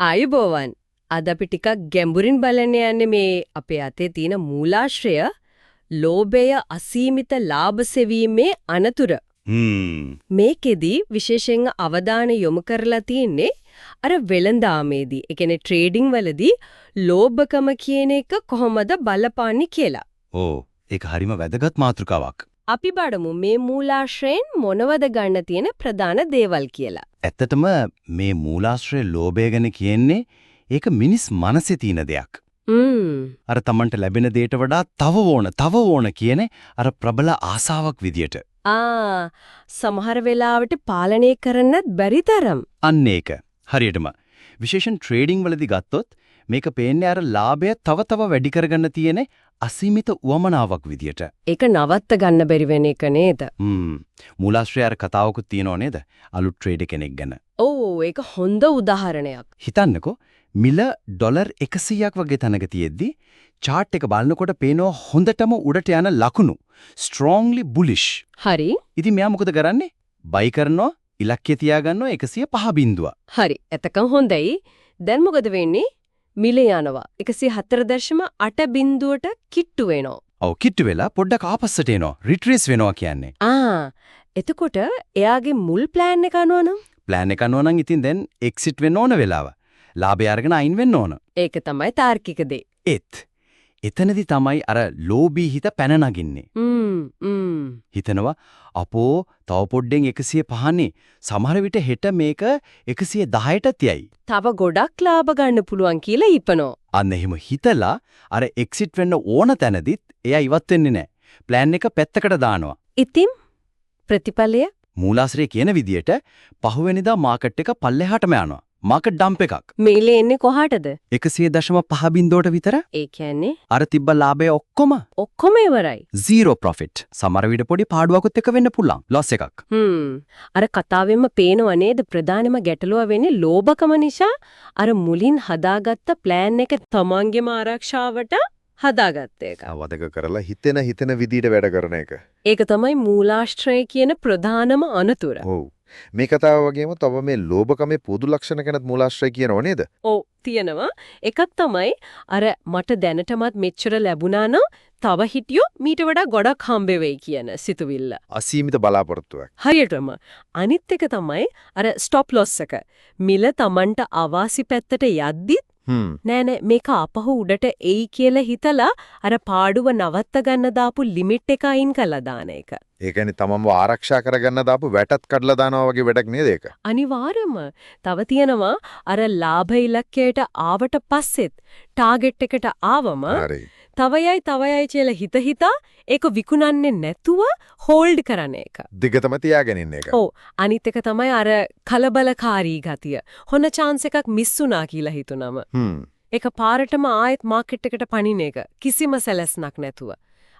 ආයුබෝවන්. අද අපි ටිකක් ගැඹුරින් බලන්න යන්නේ මේ අපේ අතේ තියෙන මූලාශ්‍රය ලෝභය අසීමිත ලාභ සෙවීමේ අනතුරු. මේකෙදි විශේෂයෙන් අවධානය යොමු කරලා තියෙන්නේ අර වෙළඳාමේදී. ඒ කියන්නේ ට්‍රේඩින් වලදී ලෝභකම කියන එක කොහොමද බලපාන්නේ කියලා. ඕ ඒක හරිම වැදගත් මාතෘකාවක්. අපි බලමු මේ මූලාශ්‍රයෙන් මොනවද ගන්න තියෙන ප්‍රධාන දේවල් කියලා. ඇත්තටම මේ මූලාශ්‍රය ලෝභය ගැන කියන්නේ ඒක මිනිස් මනසේ තියෙන දෙයක්. අර Tamanට ලැබෙන දෙයට වඩා තව ඕන කියන අර ප්‍රබල ආසාවක් විදියට. සමහර වෙලාවට පාලනය කරන්නත් බැරි තරම්. අන්න ඒක. හරියටම. විශේෂයෙන් ට්‍රේඩින් වලදී ගත්තොත් මේක පේන්නේ අර ලාභය තව වැඩි කරගන්න තියෙන අසීමිත උවමනාවක් විදියට. ඒක නවත්ත ගන්න බැරි වෙන එක නේද? මූලාශ්‍රය අර කතාවකුත් තියෙනව නේද? අලුත් ට්‍රේඩර් කෙනෙක් ගැන. ඔව් ඒක හොඳ උදාහරණයක්. හිතන්නකෝ මිල ඩොලර් 100ක් වගේ තැනක තියෙද්දි chart එක බලනකොට පේනවා හොඳටම උඩට යන ලකුණු. strongly bullish. හරි. ඉතින් මෙයා මොකද කරන්නේ? buy කරනවා ඉලක්කය තියාගන්නවා 105 බිඳුව. හරි. එතකන් හොඳයි. දැන් මොකද වෙන්නේ? මිල යනවා 104.8 බිඳුවට කිට්ටු වෙනවා. ඔව් කිට්ටු වෙලා පොඩ්ඩක් ආපස්සට එනවා. රිට්‍රේස් වෙනවා කියන්නේ. එතකොට එයාගේ මුල් ප්ලෑන් එක අනුව නම් ප්ලෑන් එක අනුව නම් ඉතින් දැන් එක්සිට් වෙන්න ඕන වෙලාව. ලාභය අරගෙන අයින් වෙන්න ඕන. ඒක තමයි තාර්කික දේ. එතනදි තමයි අර ලෝභී හිත පැන නගින්නේ. හිතනවා අපෝ තව පොඩ්ඩෙන් 105නේ සමහර විට හෙට මේක 110ට යයි. තව ගොඩක් ලාභ ගන්න පුළුවන් කියලා ඉපනෝ. අන්න එහෙම හිතලා අර එක්සිට් වෙන්න ඕන තැනදිත් එයා ඉවත් වෙන්නේ නැහැ. ප්ලෑන් එක පැත්තකට දානවා. ඉතින් ප්‍රතිඵලය මූලාශ්‍රය කියන විදියට පහුවෙනිදා මාකට් එක පල්ලෙහාටම යනවා. මාකට් ඩම්ප් එකක්. මේලේ එන්නේ කොහාටද? 100.5 බිඳුවට විතර. ඒ කියන්නේ අර තිබ්බ ලාභය ඔක්කොම ඉවරයි. zero profit. සමහර විට පොඩි පාඩුවකුත් එක වෙන්න පුළුවන්. loss එකක්. අර කතාවෙම පේනව නේද ප්‍රධානම ගැටලුව වෙන්නේ ලෝභකම නිසා අර මුලින් හදාගත්ත ප්ලෑන් එක තමන්ගේම ආරක්ෂාවට හදාගත්ත එක. වදක කරලා හිතෙන විදිහට වැඩ කරන එක. ඒක තමයි මූලාශ්‍රය කියන ප්‍රධානම අනතුර. ඔව්. මේ කතාව වගේම තව මේ ලෝභකමේ පොදු ලක්ෂණ ගැනත් මූලාශ්‍රය කියනව නේද? ඔව් තියෙනවා. එකක් තමයි අර මට දැනටමත් මෙච්චර ලැබුණා නම් තව හිටියෝ මීට වඩා ගොඩක් හම්බ වෙයි කියන සිතුවිල්ල. අසීමිත බලාපොරොත්තුවක්. හරියටම. අනිත් එක තමයි අර ස්ටොප් ලොස් එක. මිල Tamanට අවාසි පැත්තට යද්දිත් නෑ මේක අපහු උඩට එයි කියලා හිතලා අර පාඩුව නවත්ත ගන්න දාපු ලිමිට් එක අයින් කළා දාන එක. ඒ කියන්නේ තමන්ව ආරක්ෂා කරගන්න දාපු වැටත් කඩලා දානවා වගේ වැඩක් නේද ඒක? අනිවාර්යයෙන්ම. තව තියෙනවා අර ලාභ ඉලක්කයට ආවට පස්සෙත් ටාගට් එකට ආවම තවයයි කියලා හිතා ඒක විකුණන්නේ නැතුව හෝල්ඩ් කරන එක. දිගටම තියාගෙන ඉන්න එක. ඔව්. අනිත් එක තමයි අර කලබලකාරී ගතිය. හොන chance එකක් මිස් වුණා කියලා හිතුනම. ඒක පාරටම ආයෙත් මාකට් එකට පණින එක. කිසිම සැලැස්මක් නැතුව.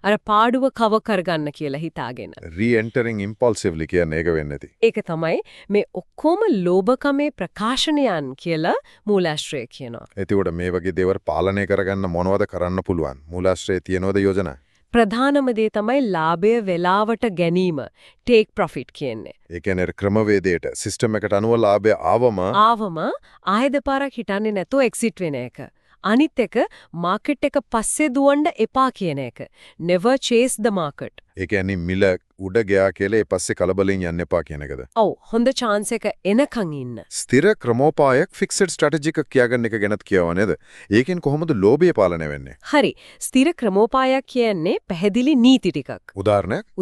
අර පාඩුව කව කරගන්න කියලා හිතාගෙන. re-entering impulsively කියන්නේ ඒක වෙන්නේ නැති. ඒක තමයි මේ ඔක්කොම ලෝභකමේ ප්‍රකාශනයන් කියලා මූලාශ්‍රය කියනවා. එතකොට මේ වගේ දේවල් පාලනය කරගන්න මොනවද කරන්න පුළුවන්? මූලාශ්‍රයේ තියෙනවද යෝජනා? ප්‍රධානම දේ තමයි ලාභය වෙලාවට ගැනීම. take profit කියන්නේ. ඒ කියන්නේ ක්‍රමවේදයට සිස්ටම් එකට අනුව ලාභය ආවම ආයෙ දෙපාරක් හිටන්නේ නැතුව එක්සිට් වෙන එක. අනිත් එක මාකට් එක පස්සේ දුවන්න එපා කියන එක. never chase the market. ඒ කියන්නේ මිල උඩ ගියා කියලා ඒ පස්සේ කලබලෙන් යන්න එපා කියන එකද? ඔව් හොඳ chance එක එනකන් ඉන්න. ස්ථිර ක්‍රමෝපායක් fixed strategy එකක් කියාගන්න එක ගැනත් කියව නේද? ඒකෙන් කොහොමද ලෝභය පාලනය වෙන්නේ? හරි. ස්ථිර ක්‍රමෝපායක් කියන්නේ පැහැදිලි නීති ටිකක්.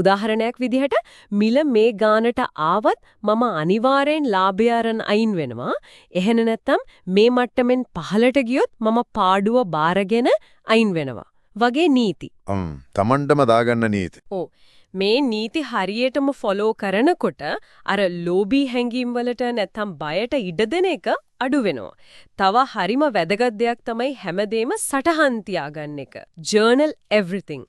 උදාහරණයක් විදිහට මිල මේ ගානට ආවත් මම අනිවාර්යෙන් ලාභය අරන් අයින් වෙනවා. එහෙම නැත්නම් මේ මට්ටමින් පහළට ගියොත් මම පාඩුව බාරගෙන අයින් වෙනවා. වගේ නීති. තමන්ටම දාගන්න නීති. ඔව්. මේ නීති හරියටම ෆලෝ කරනකොට අර ලෝභී හැඟීම් වලට නැත්නම් බයට ඉඩ දෙන එක අඩු වෙනවා. තව හරිම වැදගත් දෙයක් තමයි හැමදේම සටහන් තියාගන්න එක. journal everything.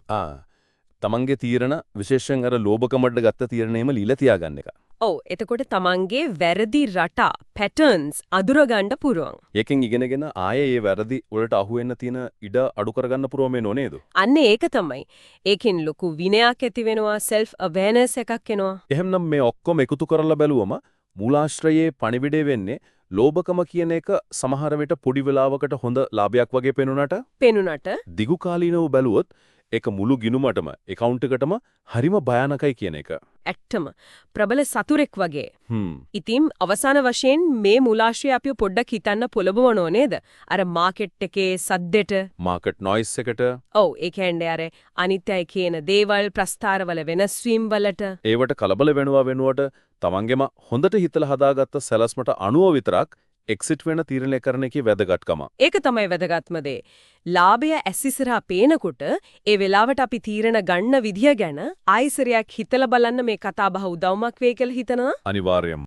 තමන්ගේ තීරණ විශේෂයෙන් අර ලෝභකමඩ ගත්ත තීරණේම ලීලා තියාගන්න එක. ඔව් එතකොට තමන්ගේ වැරදි රටා පැටර්න්ස් අඳුරගන්න පුරුවන්. ඒකෙන් ඉගෙනගෙන ආයේ මේ වැරදි වලට අහු වෙන්න තියෙන ඉඩ අඩු කරගන්න පුරුව මේ නේද? අන්න ඒක තමයි. ඒකෙන් ලොකු විනයක් ඇති වෙනවා, self awareness එකක් එනවා. එහෙනම් මේ ඔක්කොම එකතු කරලා බැලුවම මූලාශ්‍රයේ පණිවිඩය වෙන්නේ ලෝභකම කියන එක සමහර විට පොඩි වෙලාවකට හොඳ ලාභයක් වගේ පෙනුනට පෙනුනට දිගු කාලීනව බැලුවොත් ඒක මුළු ගිනුමටම account එකටම හරිම භයානකයි කියන එක. ඇත්තම ප්‍රබල සතුරෙක් වගේ. හ්ම්. ඉතින් අවසාන වශයෙන් මේ මූලාශ්‍රය අපිව පොඩ්ඩක් හිතන්න පොළඹවනෝ නේද? අර මාකට් එකේ සද්දෙට. මාකට් නොයිස් එකට ඔව් ඒ කියන්නේ අර අනිත්‍යයි කියන දේවල් ප්‍රස්තාරවල වෙනස් වීම වලට. ඒවට කලබල වෙනවා වෙනුවට තමන්ගෙම හොඳට හිතලා හදාගත්ත සැලැස්මට අනුව විතරක් එක්සිට් වෙන තීරණය කරන එකේ වැදගත්කම. ඒක තමයි වැදගත්ම දේ. ලාභය ඇස්සිසරා පේනකොට ඒ වෙලාවට අපි තීරණ ගන්න විදිය ගැන ආයිසරයක් හිතලා බලන්න මේ කතාබහ උදව්මක් වෙයි කියලා හිතනවා. අනිවාර්යයෙන්ම